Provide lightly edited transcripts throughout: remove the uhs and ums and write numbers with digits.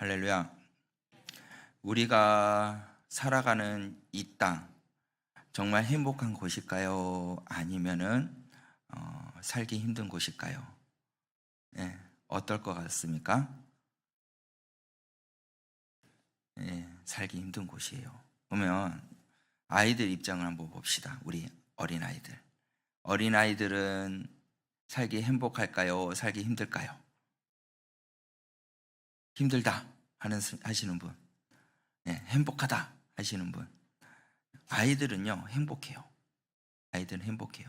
할렐루야. 우리가 살아가는 이 땅, 정말 행복한 곳일까요? 아니면은 살기 힘든 곳일까요? 예, 어떨 것 같습니까? 예, 살기 힘든 곳이에요. 그러면 아이들 입장을 한번 봅시다. 우리 어린아이들. 어린아이들은 살기 행복할까요? 살기 힘들까요? 힘들다 하시는 분. 예, 행복하다 하시는 분. 아이들은요, 행복해요. 아이들은 행복해요.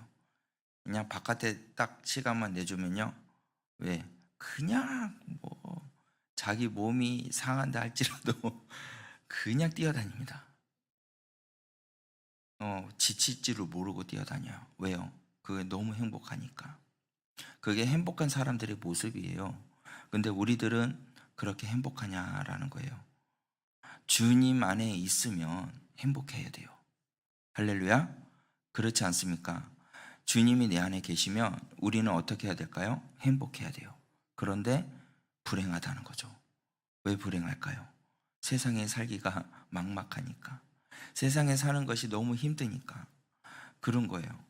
그냥 바깥에 딱 시간만 내주면요. 왜? 그냥 뭐 자기 몸이 상한다 할지라도 그냥 뛰어다닙니다. 지칠 줄을 모르고 뛰어다녀요. 왜요? 그게 너무 행복하니까. 그게 행복한 사람들의 모습이에요. 근데 우리들은 그렇게 행복하냐라는 거예요. 주님 안에 있으면 행복해야 돼요. 할렐루야? 그렇지 않습니까? 주님이 내 안에 계시면 우리는 어떻게 해야 될까요? 행복해야 돼요. 그런데 불행하다는 거죠. 왜 불행할까요? 세상에 살기가 막막하니까. 세상에 사는 것이 너무 힘드니까. 그런 거예요.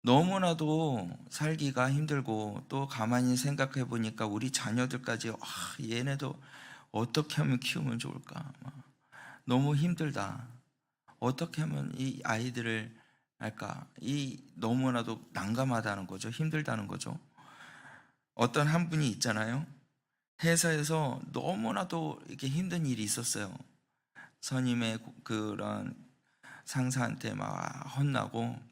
너무나도 살기가 힘들고 또 가만히 생각해 보니까 우리 자녀들까지 얘네도 어떻게 하면 키우면 좋을까? 너무 힘들다. 어떻게 하면 이 아이들을 할까? 이 너무나도 난감하다는 거죠. 힘들다는 거죠. 어떤 한 분이 있잖아요. 회사에서 너무나도 이렇게 힘든 일이 있었어요. 선임의 그런 상사한테 막 혼나고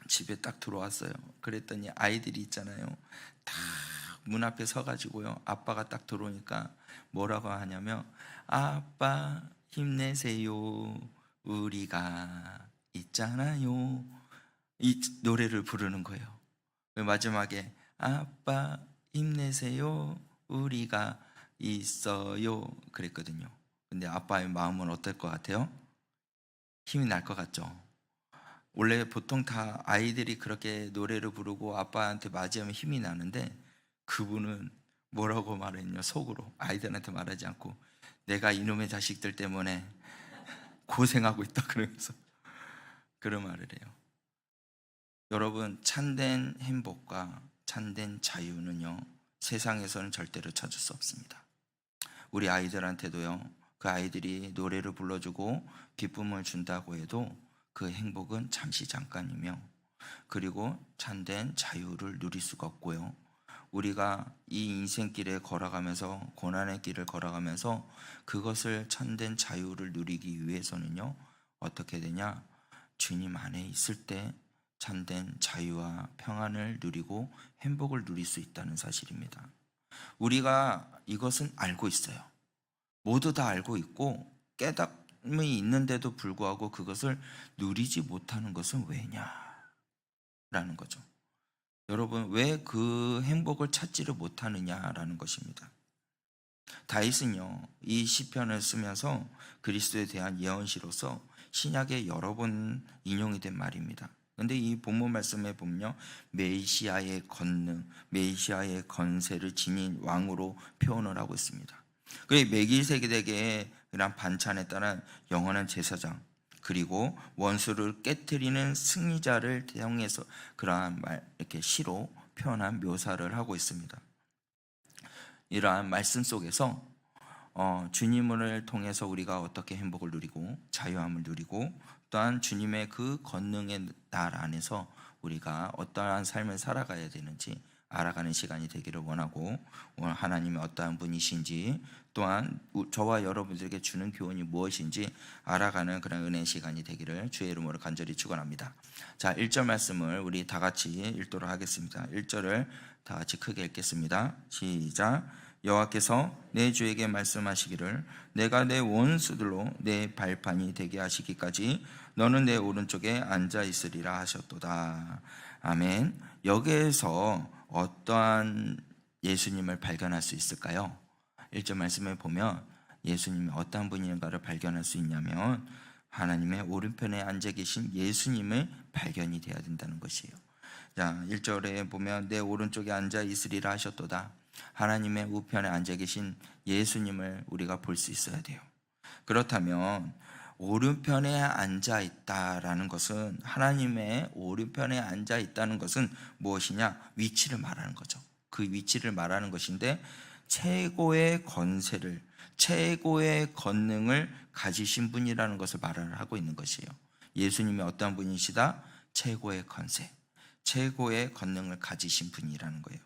집에 딱 들어왔어요. 그랬더니 아이들이 있잖아요. 다 문 앞에 서가지고요. 아빠가 딱 들어오니까 뭐라고 하냐면, 아빠 힘내세요. 우리가 있잖아요. 이 노래를 부르는 거예요. 마지막에 아빠 힘내세요. 우리가 있어요. 그랬거든요. 근데 아빠의 마음은 어떨 것 같아요? 힘이 날 것 같죠? 원래 보통 다 아이들이 그렇게 노래를 부르고 아빠한테 맞이하면 힘이 나는데 그분은 뭐라고 말했냐? 속으로 아이들한테 말하지 않고 내가 이놈의 자식들 때문에 고생하고 있다 그러면서 그런 말을 해요. 여러분, 참된 행복과 참된 자유는요, 세상에서는 절대로 찾을 수 없습니다. 우리 아이들한테도요, 그 아이들이 노래를 불러주고 기쁨을 준다고 해도 그 행복은 잠시 잠깐이며, 그리고 참된 자유를 누릴 수가 없고요. 우리가 이 인생길에 걸어가면서, 고난의 길을 걸어가면서 그것을 참된 자유를 누리기 위해서는요, 어떻게 되냐? 주님 안에 있을 때 참된 자유와 평안을 누리고 행복을 누릴 수 있다는 사실입니다. 우리가 이것은 알고 있어요. 모두 다 알고 있고 깨닫음이 있는데도 불구하고 그것을 누리지 못하는 것은 왜냐라는 거죠. 여러분, 왜 그 행복을 찾지를 못하느냐라는 것입니다. 다윗은요, 이 시편을 쓰면서 그리스도에 대한 예언시로서 신약에 여러 번 인용이 된 말입니다. 근데 이 본문 말씀에 보면요, 메시아의 권능, 메시아의 권세를 지닌 왕으로 표현을 하고 있습니다. 그리고 멜기세덱의 그런 반찬에 따른 영원한 제사장, 그리고 원수를 깨뜨리는 승리자를 대형해서 그러한 말, 이렇게 시로 표현한 묘사를 하고 있습니다. 이러한 말씀 속에서 주님을 통해서 우리가 어떻게 행복을 누리고 자유함을 누리고 또한 주님의 그 권능의 날 안에서 우리가 어떠한 삶을 살아가야 되는지 알아가는 시간이 되기를 원하고, 오늘 하나님이 어떠한 분이신지 또한 저와 여러분들에게 주는 교훈이 무엇인지 알아가는 그런 은혜의 시간이 되기를 주의 이름으로 간절히 축원합니다. 자, 1절 말씀을 우리 다 같이 읽도록 하겠습니다. 1절을 다 같이 크게 읽겠습니다. 시작. 여호와께서 내 주에게 말씀하시기를 내가 내 원수들로 내 발판이 되게 하시기까지 너는 내 오른쪽에 앉아 있으리라 하셨도다. 아멘. 여기에서 어떠한 예수님을 발견할 수 있을까요? 1절 말씀에 보면 예수님이 어떠한 분인가를 발견할 수 있냐면 하나님의 오른편에 앉아 계신 예수님을 발견이 돼야 된다는 것이에요. 자, 1절에 보면 내 오른쪽에 앉아 있으리라 하셨도다. 하나님의 우편에 앉아 계신 예수님을 우리가 볼 수 있어야 돼요. 그렇다면 오른편에 앉아 있다라는 것은, 하나님의 오른편에 앉아 있다는 것은 무엇이냐? 위치를 말하는 거죠. 그 위치를 말하는 것인데, 최고의 권세를, 최고의 권능을 가지신 분이라는 것을 말을 하고 있는 것이에요. 예수님이 어떤 분이시다? 최고의 권세, 최고의 권능을 가지신 분이라는 거예요.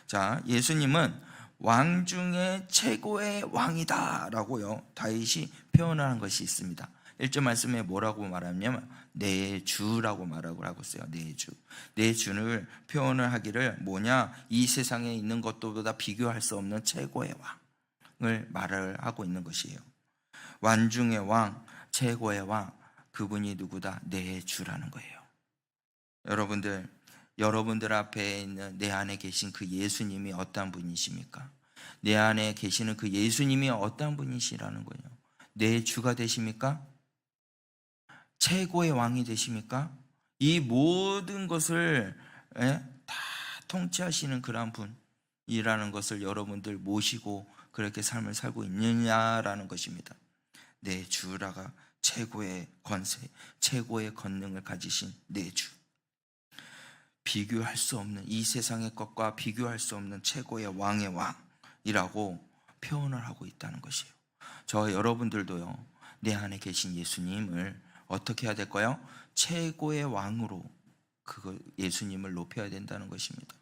자, 예수님은 왕 중에 최고의 왕이다 라고요, 다윗이 표현하는 것이 있습니다. 1절 말씀에 뭐라고 말하냐면 내 주라고 말하고 있어요. 내 주. 내 주를 표현을 하기를 뭐냐? 이 세상에 있는 것보다 비교할 수 없는 최고의 왕을 말을 하고 있는 것이에요. 왕 중의 왕, 최고의 왕, 그분이 누구다? 내 주라는 거예요. 여러분들 앞에 있는 내 안에 계신 그 예수님이 어떤 분이십니까? 내 안에 계시는 그 예수님이 어떤 분이시라는 거예요. 내 주가 되십니까? 최고의 왕이 되십니까? 이 모든 것을 다 통치하시는 그런 분이라는 것을 여러분들 모시고 그렇게 삶을 살고 있느냐라는 것입니다. 내 주라가 최고의 권세, 최고의 권능을 가지신 내 주. 비교할 수 없는, 이 세상의 것과 비교할 수 없는 최고의 왕의 왕이라고 표현을 하고 있다는 것이에요. 저 여러분들도요, 내 안에 계신 예수님을 어떻게 해야 될까요? 최고의 왕으로 그 예수님을 높여야 된다는 것입니다.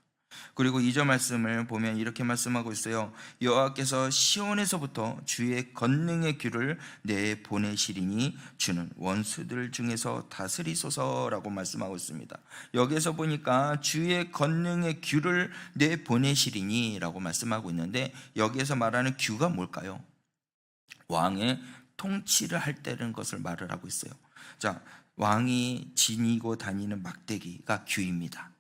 그리고 2절 말씀을 보면 이렇게 말씀하고 있어요. 여호와께서 시온에서부터 주의 권능의 귀를 내 보내시리니 주는 원수들 중에서 다스리소서라고 말씀하고 있습니다. 여기에서 보니까 주의 권능의 귀를 내 보내시리니 라고 말씀하고 있는데, 여기에서 말하는 귀가 뭘까요? 왕의 통치를 할 때라는 것을 말을 하고 있어요. 자, 왕이 지니고 다니는 막대기가 귀입니다.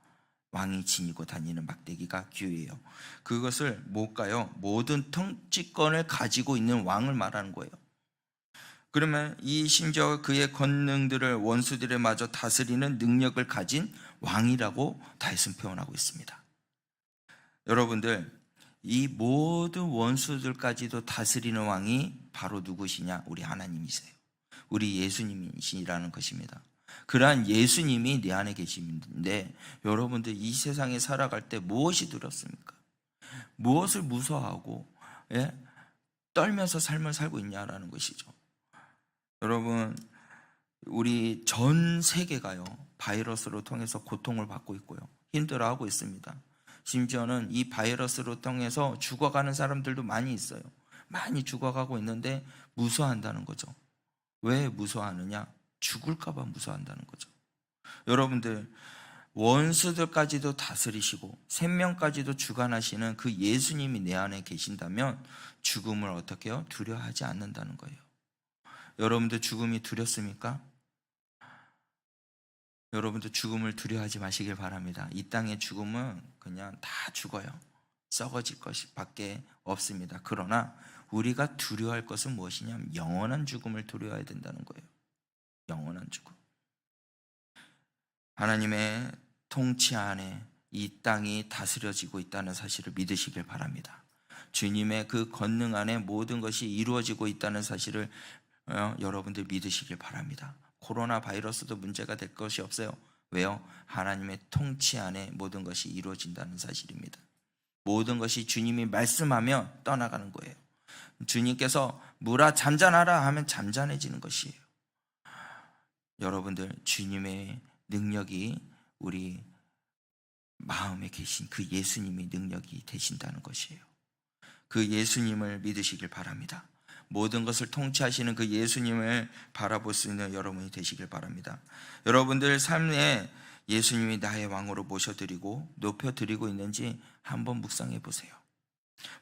왕이 지니고 다니는 막대기가 귀예요. 그것을 뭘까요? 모든 통치권을 가지고 있는 왕을 말하는 거예요. 그러면 이 심지어 그의 권능들을 원수들에 마저 다스리는 능력을 가진 왕이라고 다윗은 표현하고 있습니다. 여러분들, 이 모든 원수들까지도 다스리는 왕이 바로 누구시냐? 우리 하나님이세요. 우리 예수님이시라는 것입니다. 그러한 예수님이 내 안에 계시는데, 여러분들 이 세상에 살아갈 때 무엇이 두렵습니까? 무엇을 무서워하고 떨면서 삶을 살고 있냐라는 것이죠. 여러분, 우리 전 세계가요, 바이러스로 통해서 고통을 받고 있고요, 힘들어하고 있습니다. 심지어는 이 바이러스로 통해서 죽어가는 사람들도 많이 있어요. 많이 죽어가고 있는데 무서워한다는 거죠. 왜 무서워하느냐? 죽을까 봐 무서워한다는 거죠. 여러분들, 원수들까지도 다스리시고 생명까지도 주관하시는 그 예수님이 내 안에 계신다면 죽음을 어떻게 해요? 두려워하지 않는다는 거예요. 여러분들 죽음이 두렵습니까? 여러분들 죽음을 두려워하지 마시길 바랍니다. 이 땅의 죽음은 그냥 다 죽어요. 썩어질 것이 밖에 없습니다. 그러나 우리가 두려워할 것은 무엇이냐면 영원한 죽음을 두려워해야 된다는 거예요. 영원한 죽음. 하나님의 통치 안에 이 땅이 다스려지고 있다는 사실을 믿으시길 바랍니다. 주님의 그 권능 안에 모든 것이 이루어지고 있다는 사실을 여러분들 믿으시길 바랍니다. 코로나 바이러스도 문제가 될 것이 없어요. 왜요? 하나님의 통치 안에 모든 것이 이루어진다는 사실입니다. 모든 것이 주님이 말씀하면 떠나가는 거예요. 주님께서 물아 잠잠하라 하면 잠잠해지는 것이에요. 여러분들, 주님의 능력이 우리 마음에 계신 그 예수님의 능력이 되신다는 것이에요. 그 예수님을 믿으시길 바랍니다. 모든 것을 통치하시는 그 예수님을 바라볼 수 있는 여러분이 되시길 바랍니다. 여러분들 삶에 예수님이 나의 왕으로 모셔드리고 높여드리고 있는지 한번 묵상해 보세요.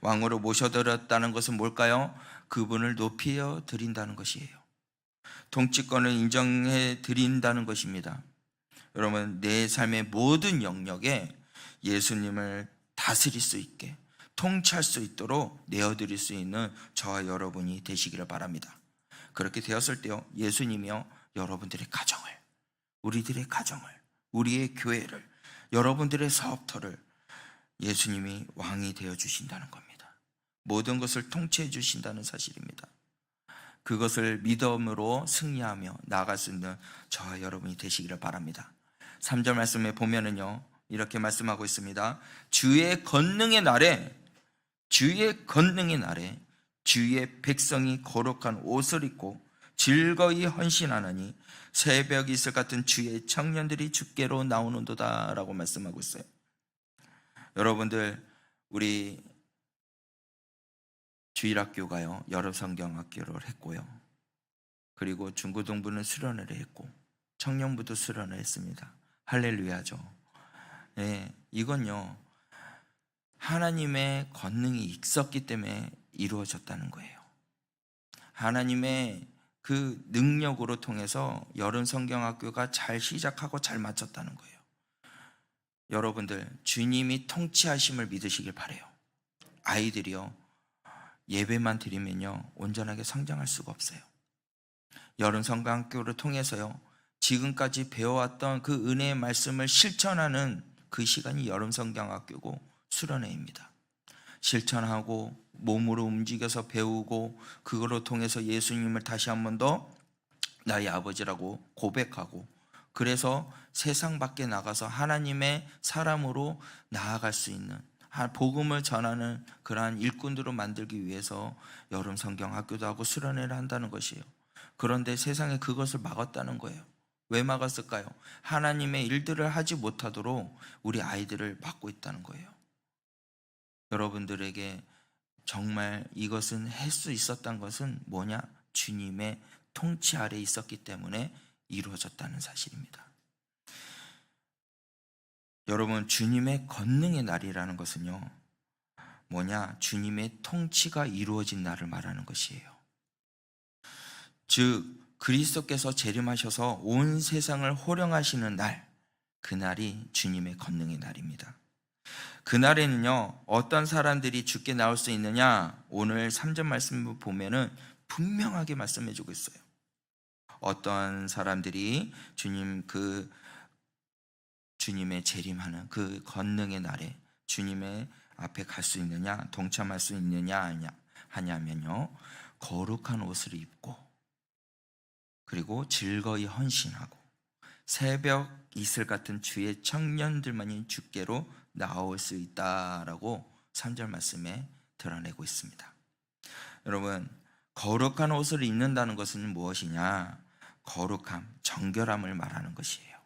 왕으로 모셔드렸다는 것은 뭘까요? 그분을 높여 드린다는 것이에요. 통치권을 인정해 드린다는 것입니다. 여러분, 내 삶의 모든 영역에 예수님을 다스릴 수 있게, 통치할 수 있도록 내어드릴 수 있는 저와 여러분이 되시기를 바랍니다. 그렇게 되었을 때요, 예수님이요, 여러분들의 가정을, 우리들의 가정을, 우리의 교회를, 여러분들의 사업터를 예수님이 왕이 되어 주신다는 겁니다. 모든 것을 통치해 주신다는 사실입니다. 그것을 믿음으로 승리하며 나아갈 수 있는 저와 여러분이 되시기를 바랍니다. 3절 말씀에 보면은요, 이렇게 말씀하고 있습니다. 주의 권능의 날에 주의 백성이 거룩한 옷을 입고 즐거이 헌신하느니 새벽 이슬 같은 주의 청년들이 주께로 나오는도다 라고 말씀하고 있어요. 여러분들, 우리 주일학교가요, 여름 성경학교를 했고요, 그리고 중고등부는 수련회를 했고 청년부도 수련을 했습니다. 할렐루야죠. 네, 이건요 하나님의 권능이 있었기 때문에 이루어졌다는 거예요. 하나님의 그 능력으로 통해서 여름 성경학교가 잘 시작하고 잘 마쳤다는 거예요. 여러분들, 주님이 통치하심을 믿으시길 바라요. 아이들이요, 예배만 드리면요 온전하게 성장할 수가 없어요. 여름 성경학교를 통해서요 지금까지 배워왔던 그 은혜의 말씀을 실천하는 그 시간이 여름 성경학교고 수련회입니다. 실천하고 몸으로 움직여서 배우고 그거로 통해서 예수님을 다시 한 번 더 나의 아버지라고 고백하고, 그래서 세상 밖에 나가서 하나님의 사람으로 나아갈 수 있는, 복음을 전하는 그러한 일꾼들을 만들기 위해서 여름 성경학교도 하고 수련회를 한다는 것이에요. 그런데 세상에 그것을 막았다는 거예요. 왜 막았을까요? 하나님의 일들을 하지 못하도록 우리 아이들을 막고 있다는 거예요. 여러분들에게 정말 이것은 할 수 있었던 것은 뭐냐? 주님의 통치 아래 있었기 때문에 이루어졌다는 사실입니다. 여러분, 주님의 권능의 날이라는 것은요 뭐냐? 주님의 통치가 이루어진 날을 말하는 것이에요. 즉 그리스도께서 재림하셔서 온 세상을 호령하시는 날, 그날이 주님의 권능의 날입니다. 그날에는요 어떤 사람들이 주께 나올 수 있느냐? 오늘 3절 말씀을 보면은 분명하게 말씀해 주고 있어요. 어떤 사람들이 주님의 재림하는 그 권능의 날에 주님의 앞에 갈 수 있느냐, 동참할 수 있느냐 하냐면요, 거룩한 옷을 입고 그리고 즐거이 헌신하고 새벽 이슬 같은 주의 청년들만이 주께로 나올 수 있다라고 3절 말씀에 드러내고 있습니다. 여러분, 거룩한 옷을 입는다는 것은 무엇이냐? 거룩함, 정결함을 말하는 것이에요.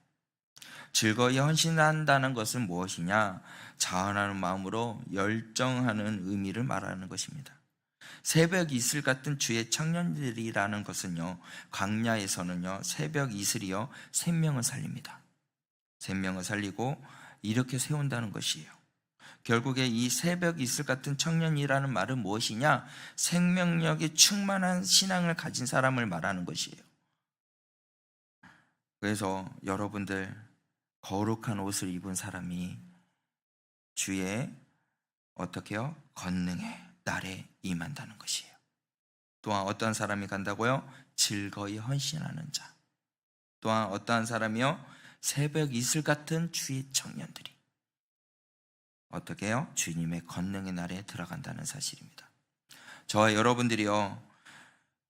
즐거이 헌신한다는 것은 무엇이냐? 자원하는 마음으로 열정하는 의미를 말하는 것입니다. 새벽 이슬 같은 주의 청년들이라는 것은요, 광야에서는요 새벽 이슬이요 생명을 살립니다. 생명을 살리고 이렇게 세운다는 것이에요. 결국에 이 새벽 이슬 같은 청년이라는 말은 무엇이냐? 생명력이 충만한 신앙을 가진 사람을 말하는 것이에요. 그래서 여러분들, 거룩한 옷을 입은 사람이 주의 어떻게요? 권능의 날에 임한다는 것이에요. 또한 어떠한 사람이 간다고요? 즐거이 헌신하는 자. 또한 어떠한 사람이요? 새벽 이슬 같은 주의 청년들이 어떻게 해요? 주님의 권능의 날에 들어간다는 사실입니다. 저와 여러분들이요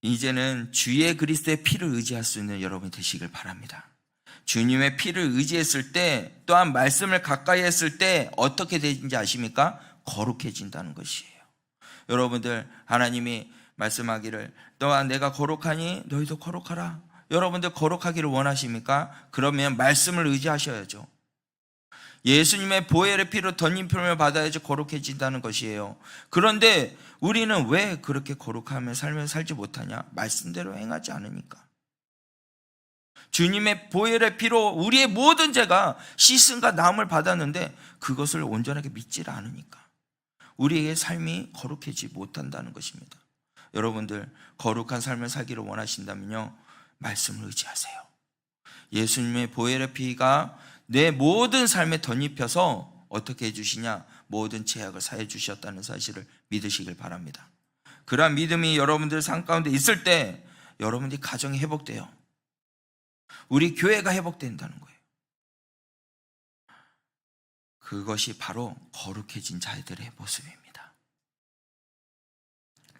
이제는 주의 그리스도의 피를 의지할 수 있는 여러분이 되시길 바랍니다. 주님의 피를 의지했을 때, 또한 말씀을 가까이 했을 때 어떻게 되는지 아십니까? 거룩해진다는 것이에요. 여러분들, 하나님이 말씀하기를 너와 내가 거룩하니 너희도 거룩하라. 여러분들 거룩하기를 원하십니까? 그러면 말씀을 의지하셔야죠. 예수님의 보혈의 피로 덧입힘을 받아야지 거룩해진다는 것이에요. 그런데 우리는 왜 그렇게 거룩하며 삶을 살지 못하냐? 말씀대로 행하지 않으니까. 주님의 보혈의 피로 우리의 모든 죄가 씻음과 나음을 받았는데 그것을 온전하게 믿지 않으니까 우리의 삶이 거룩해지지 못한다는 것입니다. 여러분들, 거룩한 삶을 살기를 원하신다면요 말씀을 의지하세요. 예수님의 보혈의 피가 내 모든 삶에 덧입혀서 어떻게 해주시냐? 모든 죄악을 사해 주셨다는 사실을 믿으시길 바랍니다. 그러한 믿음이 여러분들 삶 가운데 있을 때 여러분들이 가정이 회복돼요. 우리 교회가 회복된다는 거예요. 그것이 바로 거룩해진 자들의 모습입니다.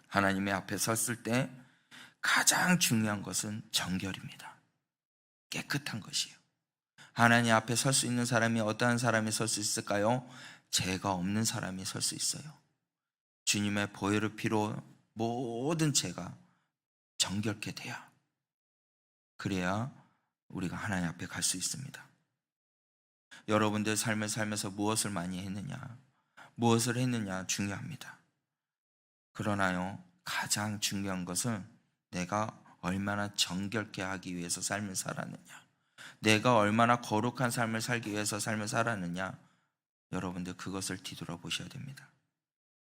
하나님의 앞에 섰을 때 가장 중요한 것은 정결입니다. 깨끗한 것이요. 하나님 앞에 설 수 있는 사람이 어떠한 사람이 설 수 있을까요? 죄가 없는 사람이 설 수 있어요. 주님의 보혈의 피로 모든 죄가 정결케 돼야, 그래야 우리가 하나님 앞에 갈 수 있습니다. 여러분들 삶을 살면서 무엇을 많이 했느냐, 무엇을 했느냐 중요합니다. 그러나요, 가장 중요한 것은 내가 얼마나 정결케 하기 위해서 삶을 살았느냐, 내가 얼마나 거룩한 삶을 살기 위해서 삶을 살았느냐, 여러분들 그것을 뒤돌아보셔야 됩니다.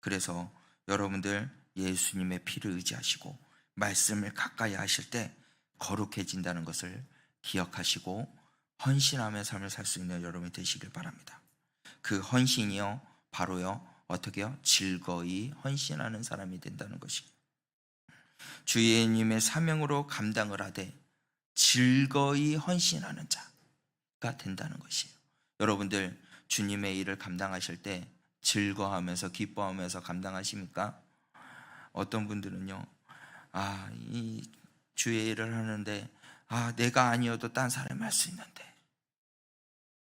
그래서 여러분들 예수님의 피를 의지하시고 말씀을 가까이 하실 때 거룩해진다는 것을 기억하시고 헌신하며 삶을 살 수 있는 여러분이 되시길 바랍니다. 그 헌신이요, 바로요, 어떻게요? 즐거이 헌신하는 사람이 된다는 것이에요. 주 예수님의 사명으로 감당을 하되 즐거이 헌신하는 자가 된다는 것이에요. 여러분들 주님의 일을 감당하실 때 즐거워하면서 기뻐하면서 감당하십니까? 어떤 분들은요, 이 주의 일을 하는데 내가 아니어도 딴 사람이 할 수 있는데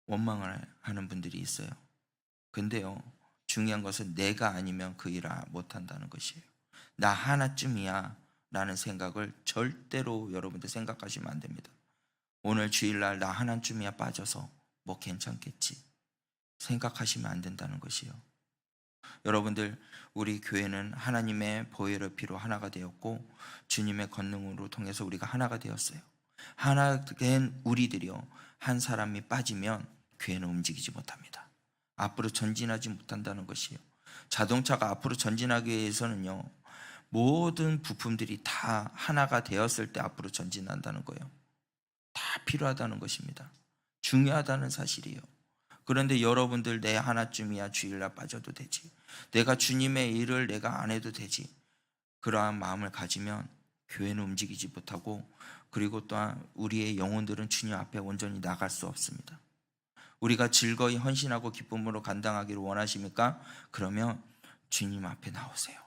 원망을 하는 분들이 있어요. 근데요, 중요한 것은 내가 아니면 그 일을 못한다는 것이에요. 나 하나쯤이야 라는 생각을 절대로 여러분들 생각하시면 안 됩니다. 오늘 주일날 나 하나쯤이야 빠져서 뭐 괜찮겠지 생각하시면 안 된다는 것이에요. 여러분들, 우리 교회는 하나님의 보혈의 피로 하나가 되었고 주님의 권능으로 통해서 우리가 하나가 되었어요. 하나 된 우리들이요, 한 사람이 빠지면 교회는 움직이지 못합니다. 앞으로 전진하지 못한다는 것이에요. 자동차가 앞으로 전진하기 위해서는요, 모든 부품들이 다 하나가 되었을 때 앞으로 전진한다는 거예요. 다 필요하다는 것입니다. 중요하다는 사실이에요. 그런데 여러분들 내 하나쯤이야 주일날 빠져도 되지, 내가 주님의 일을 내가 안 해도 되지, 그러한 마음을 가지면 교회는 움직이지 못하고, 그리고 또한 우리의 영혼들은 주님 앞에 온전히 나갈 수 없습니다. 우리가 즐거이 헌신하고 기쁨으로 감당하기를 원하십니까? 그러면 주님 앞에 나오세요.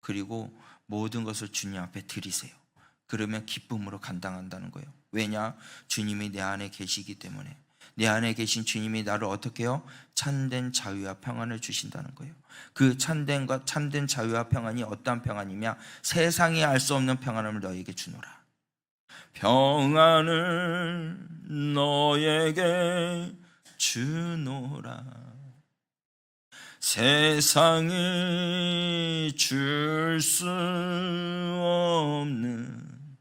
그리고 모든 것을 주님 앞에 드리세요. 그러면 기쁨으로 감당한다는 거예요. 왜냐? 주님이 내 안에 계시기 때문에. 내 안에 계신 주님이 나를 어떻게 해요? 참된 자유와 평안을 주신다는 거예요. 그 참된 자유와 평안이 어떠한 평안이냐? 세상이 알 수 없는 평안을 너에게 주노라. 평안을 너에게 주노라. 세상이 줄 수 없는,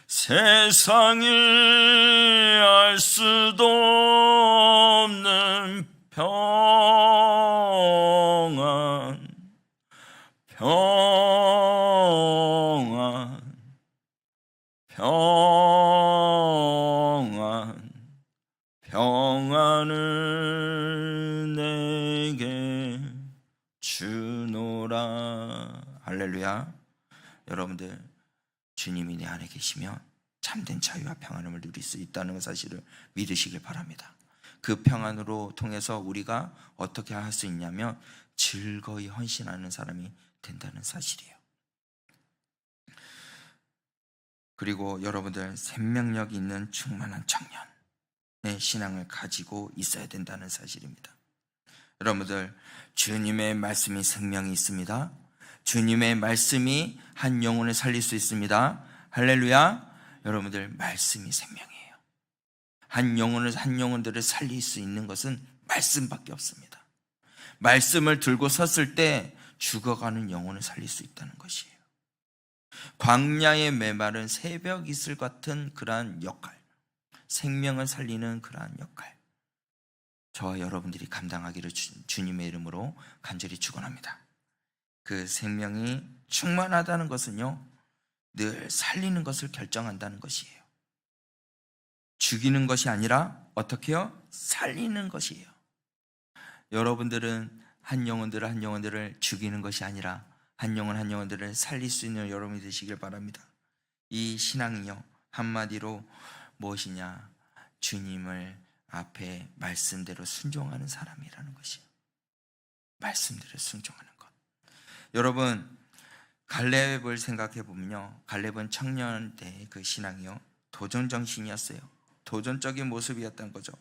세상이 알 수도 없는 평안, 평안, 평안, 평안을 내게 주노라. 할렐루야. 여러분들, 주님이 내 안에 계시면 참된 자유와 평안을 누릴 수 있다는 사실을 믿으시길 바랍니다. 그 평안으로 통해서 우리가 어떻게 할 수 있냐면 즐거이 헌신하는 사람이 된다는 사실이에요. 그리고 여러분들, 생명력 있는 충만한 청년의 신앙을 가지고 있어야 된다는 사실입니다. 여러분들, 주님의 말씀이 생명이 있습니다. 주님의 말씀이 한 영혼을 살릴 수 있습니다. 할렐루야. 여러분들, 말씀이 생명이에요. 한 영혼들을 살릴 수 있는 것은 말씀밖에 없습니다. 말씀을 들고 섰을 때 죽어가는 영혼을 살릴 수 있다는 것이에요. 광야의 메마른 새벽 이슬 같은 그러한 역할, 생명을 살리는 그러한 역할, 저와 여러분들이 감당하기를 주님의 이름으로 간절히 축원합니다. 그 생명이 충만하다는 것은요, 늘 살리는 것을 결정한다는 것이에요. 죽이는 것이 아니라 어떻게 해요? 살리는 것이에요. 여러분들은 한 영혼들을 죽이는 것이 아니라 한 영혼들을 살릴 수 있는 여러분이 되시길 바랍니다. 이 신앙이요, 한마디로 무엇이냐? 주님을 앞에 말씀대로 순종하는 사람이라는 것이에요. 말씀대로 순종하는 것. 여러분, 갈렙을 생각해 보면요, 갈렙은 청년 때 그 신앙이요, 도전 정신이었어요. 도전적인 모습이었던 거죠.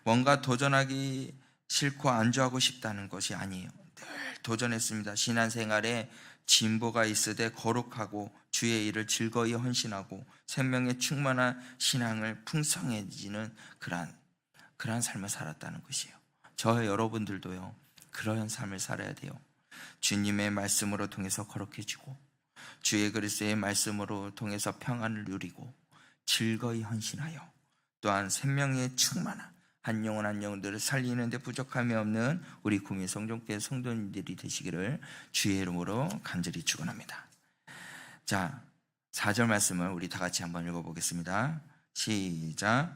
뭔가 도전하기 싫고 안주하고 싶다는 것이 아니에요. 늘 도전했습니다. 신앙생활에 진보가 있으되 거룩하고 주의 일을 즐거이 헌신하고 생명에 충만한 신앙을 풍성해지는 그러한 삶을 살았다는 것이에요. 저 여러분들도요, 그런 삶을 살아야 돼요. 주님의 말씀으로 통해서 거룩해지고 주의 그리스도의 말씀으로 통해서 평안을 누리고 즐거이 헌신하여 또한 생명에 충만한 한 영혼 한 영혼들을 살리는 데 부족함이 없는 우리 구미 성종교회 성도님들이 되시기를 주의 이름으로 간절히 축원합니다. 자, 4절 말씀을 우리 다 같이 한번 읽어보겠습니다. 시작.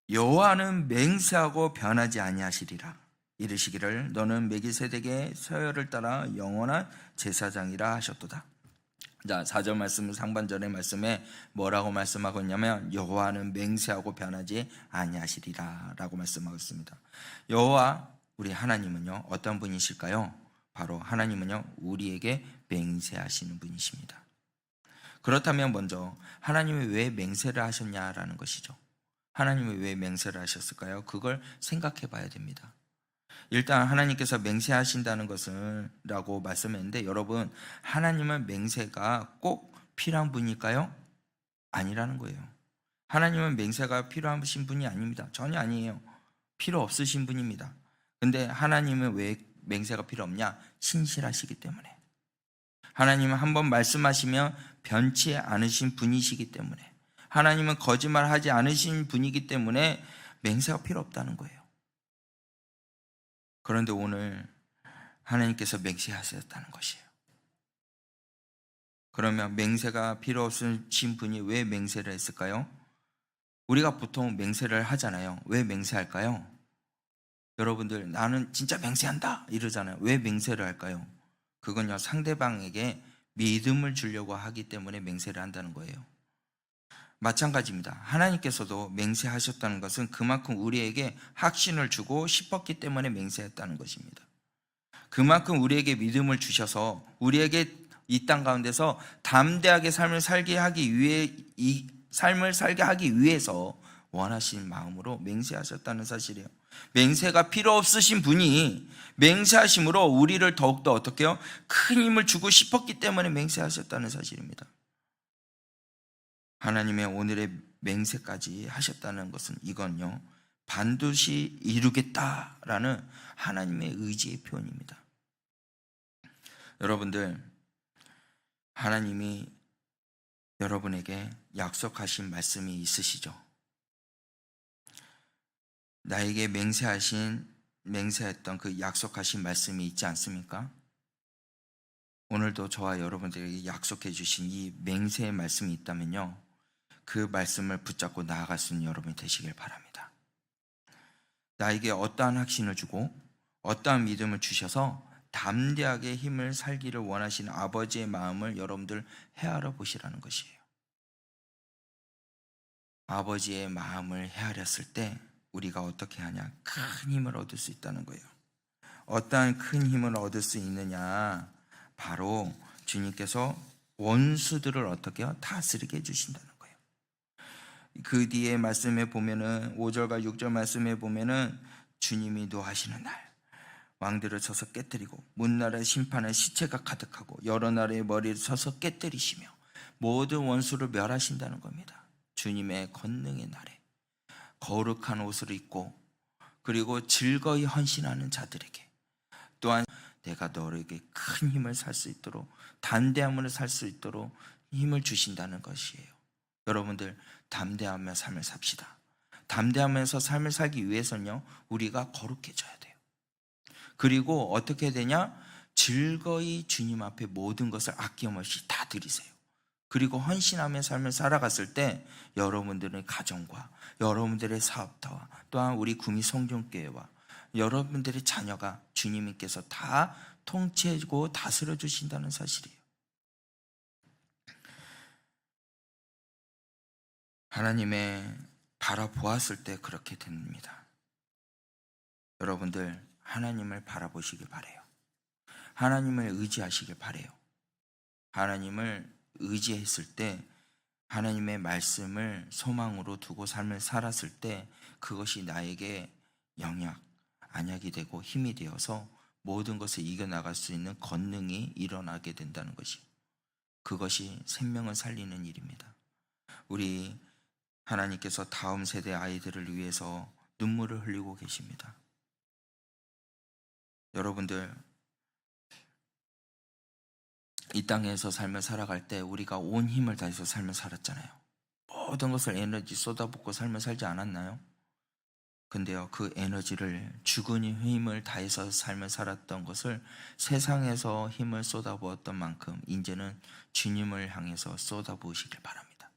여호와는 맹세하고 변하지 아니하시리라. 이르시기를 너는 멜기세덱의 서열을 따라 영원한 제사장이라 하셨도다. 자, 4절 말씀 상반절의 말씀에 뭐라고 말씀하고 있냐면 여호와는 맹세하고 변하지 아니하시리라 라고 말씀하고 있습니다. 여호와 우리 하나님은요, 어떤 분이실까요? 바로 하나님은요, 우리에게 맹세하시는 분이십니다. 그렇다면 먼저 하나님이 왜 맹세를 하셨냐라는 것이죠. 하나님이 왜 맹세를 하셨을까요? 그걸 생각해 봐야 됩니다. 일단 하나님께서 맹세하신다는 것을 라고 말씀했는데, 여러분, 하나님은 맹세가 꼭 필요한 분일까요? 아니라는 거예요. 하나님은 맹세가 필요하신 분이 아닙니다. 전혀 아니에요. 필요 없으신 분입니다. 근데 하나님은 왜 맹세가 필요 없냐? 신실하시기 때문에. 하나님은 한번 말씀하시면 변치 않으신 분이시기 때문에, 하나님은 거짓말하지 않으신 분이기 때문에 맹세가 필요 없다는 거예요. 그런데 오늘 하나님께서 맹세하셨다는 것이에요. 그러면 맹세가 필요 없으신 분이 왜 맹세를 했을까요? 우리가 보통 맹세를 하잖아요. 왜 맹세할까요? 여러분들, 나는 진짜 맹세한다 이러잖아요. 왜 맹세를 할까요? 그건요, 상대방에게 믿음을 주려고 하기 때문에 맹세를 한다는 거예요. 마찬가지입니다. 하나님께서도 맹세하셨다는 것은 그만큼 우리에게 확신을 주고 싶었기 때문에 맹세했다는 것입니다. 그만큼 우리에게 믿음을 주셔서 우리에게 이 땅 가운데서 담대하게 삶을 살게 하기 위해서 원하신 마음으로 맹세하셨다는 사실이에요. 맹세가 필요 없으신 분이 맹세하심으로 우리를 더욱더 어떻게 해요? 큰 힘을 주고 싶었기 때문에 맹세하셨다는 사실입니다. 하나님의 오늘의 맹세까지 하셨다는 것은 이건요, 반드시 이루겠다라는 하나님의 의지의 표현입니다. 여러분들, 하나님이 여러분에게 약속하신 말씀이 있으시죠? 나에게 맹세했던 그 약속하신 말씀이 있지 않습니까? 오늘도 저와 여러분들에게 약속해 주신 이 맹세의 말씀이 있다면요, 그 말씀을 붙잡고 나아갈 수 있는 여러분이 되시길 바랍니다. 나에게 어떠한 확신을 주고 어떠한 믿음을 주셔서 담대하게 힘을 살기를 원하시는 아버지의 마음을 여러분들 헤아려 보시라는 것이에요. 아버지의 마음을 헤아렸을 때 우리가 어떻게 하냐? 큰 힘을 얻을 수 있다는 거예요. 어떠한 큰 힘을 얻을 수 있느냐? 바로 주님께서 원수들을 어떻게 해요? 다스리게 해주신다는 거예요. 그 뒤에 말씀에 보면은 5절과 6절 말씀에 보면은 주님이 노하시는 날 왕들을 쳐서 깨뜨리고 문나라의 심판의 시체가 가득하고 여러 나라의 머리를 쳐서 깨뜨리시며 모든 원수를 멸하신다는 겁니다. 주님의 권능의 날에 거룩한 옷을 입고 그리고 즐거이 헌신하는 자들에게 또한 내가 너에게 큰 힘을 살 수 있도록 담대함으로 살 수 있도록 힘을 주신다는 것이에요. 여러분들, 담대하며 삶을 삽시다. 담대하면서 삶을 살기 위해서는요, 우리가 거룩해져야 돼요. 그리고 어떻게 되냐? 즐거이 주님 앞에 모든 것을 아낌없이 다 드리세요. 그리고 헌신하며 삶을 살아갔을 때 여러분들의 가정과 여러분들의 사업터와 또한 우리 구미 성종교회와 여러분들의 자녀가 주님께서 다 통치하고 다스려 주신다는 사실이에요. 하나님의 바라보았을 때 그렇게 됩니다. 여러분들 하나님을 바라보시길 바래요. 하나님을 의지하시길 바래요. 하나님을 의지했을 때, 하나님의 말씀을 소망으로 두고 삶을 살았을 때 그것이 나에게 영약, 안약이 되고 힘이 되어서 모든 것을 이겨나갈 수 있는 권능이 일어나게 된다는 것이, 그것이 생명을 살리는 일입니다. 우리 하나님께서 다음 세대 아이들을 위해서 눈물을 흘리고 계십니다. 여러분들, 이 땅에서 삶을 살아갈 때 우리가 온 힘을 다해서 삶을 살았잖아요. 모든 것을 에너지 쏟아붓고 삶을 살지 않았나요? 근데요, 그 에너지를, 죽은 힘을 다해서 삶을 살았던 것을 세상에서 힘을 쏟아부었던 만큼 이제는 주님을 향해서 쏟아부으시길 바랍니다.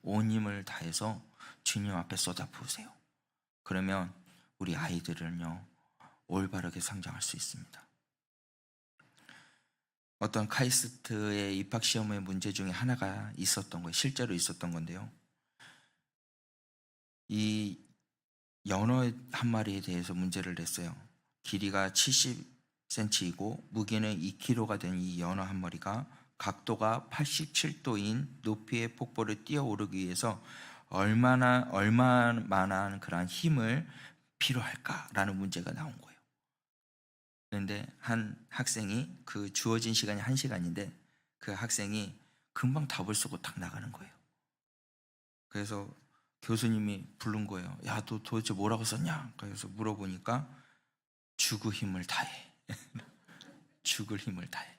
온 힘을 다해서 주님 앞에 쏟아부으세요. 그러면 우리 아이들은요, 올바르게 성장할 수 있습니다. 어떤 카이스트의 입학시험의 문제 중에 하나가 있었던 거예요. 실제로 있었던 건데요, 이 연어 한 마리에 대해서 문제를 냈어요. 길이가 70cm이고 무게는 2kg가 된 이 연어 한 마리가 각도가 87도인 높이의 폭포를 뛰어오르기 위해서 얼마만한 그런 힘을 필요할까라는 문제가 나온 거예요. 그런데 한 학생이, 그 주어진 시간이 1시간인데 그 학생이 금방 답을 쓰고 딱 나가는 거예요. 그래서 교수님이 부른 거예요. 야, 너 도대체 뭐라고 썼냐? 그래서 물어보니까 죽을 힘을 다해. 죽을 힘을 다해.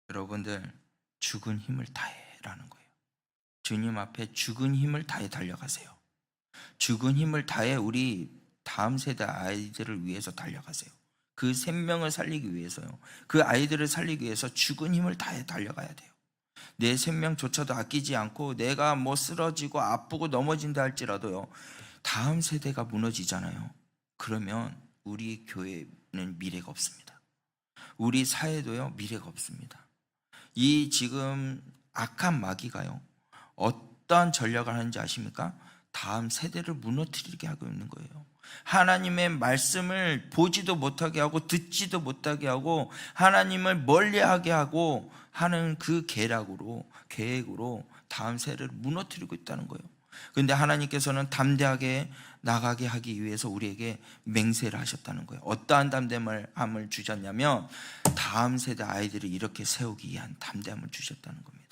여러분들, 죽은 힘을 다해라는 거예요. 주님 앞에 죽은 힘을 다해 달려가세요. 죽은 힘을 다해 우리 다음 세대 아이들을 위해서 달려가세요. 그 생명을 살리기 위해서요. 그 아이들을 살리기 위해서 죽은 힘을 다해 달려가야 돼요. 내 생명조차도 아끼지 않고 내가 뭐 쓰러지고 아프고 넘어진다 할지라도요, 다음 세대가 무너지잖아요. 그러면 우리 교회는 미래가 없습니다. 우리 사회도요, 미래가 없습니다. 이 지금 악한 마귀가요, 어떤 전략을 하는지 아십니까? 다음 세대를 무너뜨리게 하고 있는 거예요. 하나님의 말씀을 보지도 못하게 하고 듣지도 못하게 하고 하나님을 멀리하게 하고 하는 그 계획으로 다음 세대를 무너뜨리고 있다는 거예요. 그런데 하나님께서는 담대하게 나가게 하기 위해서 우리에게 맹세를 하셨다는 거예요. 어떠한 담대함을 주셨냐면 다음 세대 아이들을 이렇게 세우기 위한 담대함을 주셨다는 겁니다.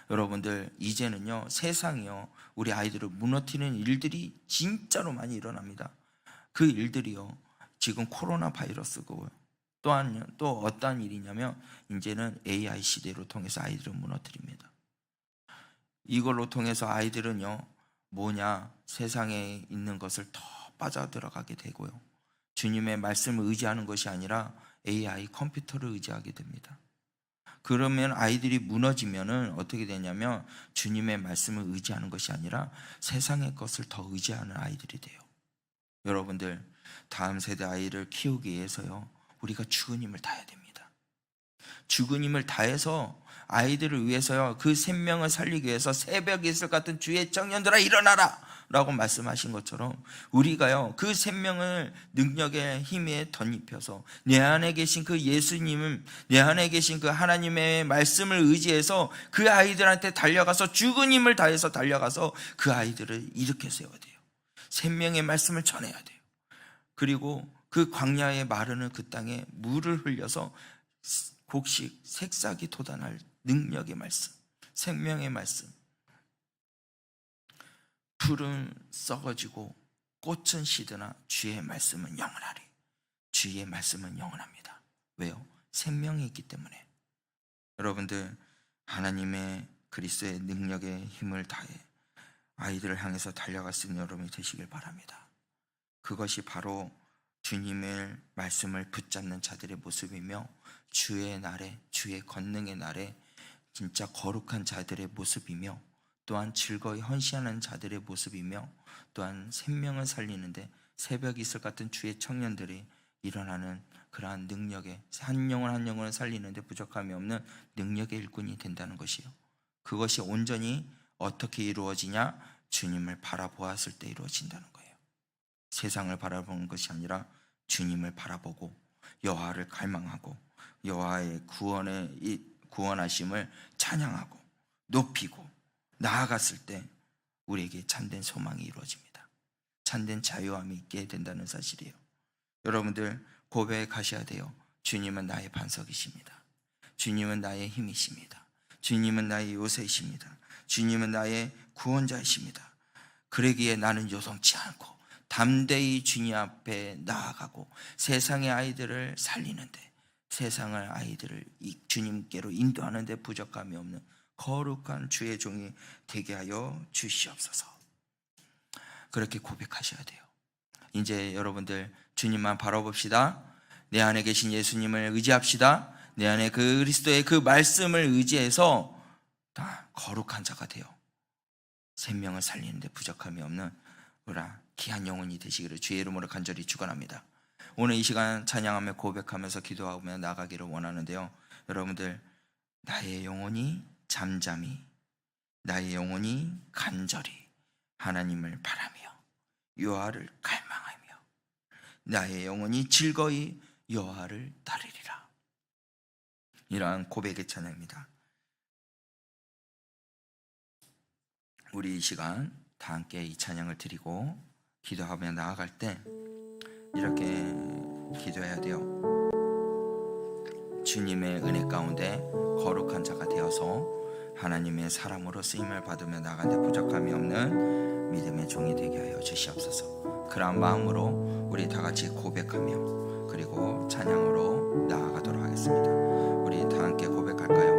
여러분들, 이제는요, 세상이요, 우리 아이들을 무너뜨리는 일들이 진짜로 많이 일어납니다. 그 일들이요, 지금 코로나 바이러스고, 또 어떠한 일이냐면 이제는 AI 시대로 통해서 아이들을 무너뜨립니다. 이걸로 통해서 아이들은요, 세상에 있는 것을 더 빠져들어가게 되고요, 주님의 말씀을 의지하는 것이 아니라 AI 컴퓨터를 의지하게 됩니다. 그러면 아이들이 무너지면은 어떻게 되냐면 주님의 말씀을 의지하는 것이 아니라 세상의 것을 더 의지하는 아이들이 돼요. 여러분들, 다음 세대 아이를 키우기 위해서요, 우리가 죽은 힘을 다해야 됩니다. 죽은 힘을 다해서 아이들을 위해서요, 그 생명을 살리기 위해서 새벽에 있을 것 같은 주의 청년들아 일어나라 라고 말씀하신 것처럼 우리가요, 그 생명을 능력의 힘에 덧입혀서 내 안에 계신 그 예수님을, 내 안에 계신 그 하나님의 말씀을 의지해서 그 아이들한테 달려가서 죽은 힘을 다해서 달려가서 그 아이들을 일으켜 세워야 돼요. 생명의 말씀을 전해야 돼요. 그리고 그 광야에 마르는 그 땅에 물을 흘려서 곡식 새싹이 돋아날 능력의 말씀, 생명의 말씀. 풀은 썩어지고 꽃은 시드나 주의 말씀은 영원하리. 주의 말씀은 영원합니다. 왜요? 생명이 있기 때문에. 여러분들, 하나님의 그리스도의 능력의 힘을 다해 아이들을 향해서 달려갈 수 있는 여러분이 되시길 바랍니다. 그것이 바로 주님의 말씀을 붙잡는 자들의 모습이며 주의 날에, 주의 권능의 날에 진짜 거룩한 자들의 모습이며 또한 즐거이 헌신하는 자들의 모습이며 또한 생명을 살리는데 새벽이 있을 같은 주의 청년들이 일어나는 그러한 능력의 한 영혼 한 영혼을 살리는데 부족함이 없는 능력의 일꾼이 된다는 것이요. 그것이 온전히 어떻게 이루어지냐? 주님을 바라보았을 때 이루어진다는 거예요. 세상을 바라보는 것이 아니라 주님을 바라보고 여호와를 갈망하고 여호와의 구원하심을 찬양하고 높이고 나아갔을 때 우리에게 참된 소망이 이루어집니다. 참된 자유함이 있게 된다는 사실이에요. 여러분들 고백하셔야 돼요. 주님은 나의 반석이십니다. 주님은 나의 힘이십니다. 주님은 나의 요새이십니다. 주님은 나의 구원자이십니다. 그러기에 나는 요동치 않고 담대히 주님 앞에 나아가고 세상의 아이들을 살리는데, 세상의 아이들을 주님께로 인도하는데 부족함이 없는 거룩한 주의 종이 되게 하여 주시옵소서. 그렇게 고백하셔야 돼요. 이제 여러분들 주님만 바라봅시다. 내 안에 계신 예수님을 의지합시다. 내 안에 그 그리스도의 그 말씀을 의지해서 다 거룩한 자가 되어 생명을 살리는데 부족함이 없는 귀한 영혼이 되시기를 주의 이름으로 간절히 축원합니다. 오늘 이 시간 찬양하며 고백하면서 기도하며 나가기를 원하는데요. 여러분들 나의 영혼이 잠잠히, 나의 영혼이 간절히 하나님을 바라며 여호와를 갈망하며 나의 영혼이 즐거이 여호와를 따르리라. 이러한 고백의 찬양입니다. 우리 이 시간 다 함께 이 찬양을 드리고 기도하며 나아갈 때 이렇게 기도해야 돼요. 주님의 은혜 가운데 거룩한 자가 되어서 하나님의 사람으로 쓰임을 받으며 나가는데 부족함이 없는 믿음의 종이 되게 하여 주시옵소서. 그러한 마음으로 우리 다 같이 고백하며 그리고 찬양으로 나아가도록 하겠습니다. 우리 다 함께 고백할까요?